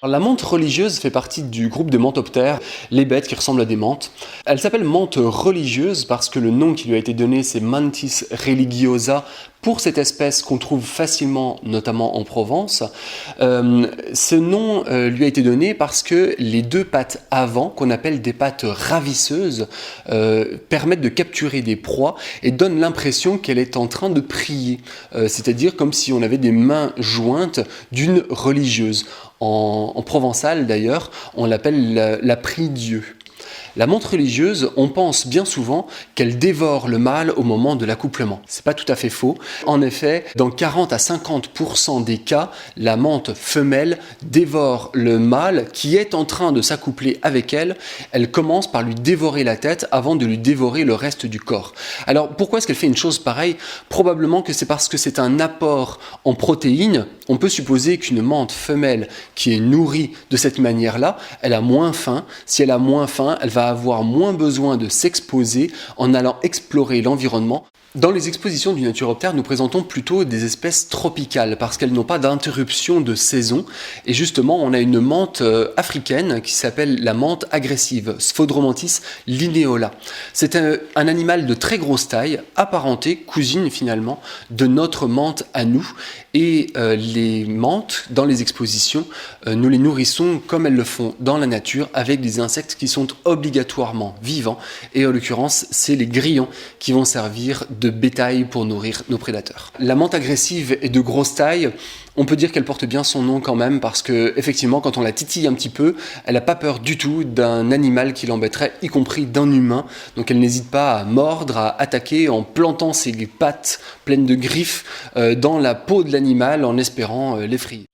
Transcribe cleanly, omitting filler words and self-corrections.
La menthe religieuse fait partie du groupe des manthoptères, les bêtes qui ressemblent à des menthes. Elle s'appelle menthe religieuse parce que le nom qui lui a été donné, c'est Mantis religiosa, pour cette espèce qu'on trouve facilement, notamment en Provence. Ce nom lui a été donné parce que les deux pattes avant, qu'on appelle des pattes ravisseuses, permettent de capturer des proies et donnent l'impression qu'elle est en train de prier, c'est-à-dire comme si on avait des mains jointes d'une religieuse. En provençal d'ailleurs, on l'appelle la prie-dieu. La menthe religieuse, on pense bien souvent qu'elle dévore le mâle au moment de l'accouplement. C'est pas tout à fait faux. En effet, dans 40 à 50% des cas, la menthe femelle dévore le mâle qui est en train de s'accoupler avec elle. Elle commence par lui dévorer la tête avant de lui dévorer le reste du corps. Alors pourquoi est-ce qu'elle fait une chose pareille ? Probablement que c'est parce que c'est un apport en protéines. On peut supposer qu'une menthe femelle qui est nourrie de cette manière-là, elle a moins faim. Si elle a moins faim, elle va avoir moins besoin de s'exposer en allant explorer l'environnement. Dans les expositions du Naturoptère, nous présentons plutôt des espèces tropicales parce qu'elles n'ont pas d'interruption de saison. Et justement, on a une menthe africaine qui s'appelle la menthe agressive, Sphodromantis lineola. C'est un animal de très grosse taille, apparenté, cousine finalement, de notre menthe à nous. Et les menthes, dans les expositions, nous les nourrissons comme elles le font dans la nature, avec des insectes qui sont obligatoirement vivants. Et en l'occurrence, c'est les grillons qui vont servir de bétail pour nourrir nos prédateurs. La menthe agressive est de grosse taille. On peut dire qu'elle porte bien son nom quand même parce que, effectivement, quand on la titille un petit peu, elle n'a pas peur du tout d'un animal qui l'embêterait, y compris d'un humain. Donc elle n'hésite pas à mordre, à attaquer en plantant ses pattes pleines de griffes dans la peau de l'animal en espérant l'effrayer.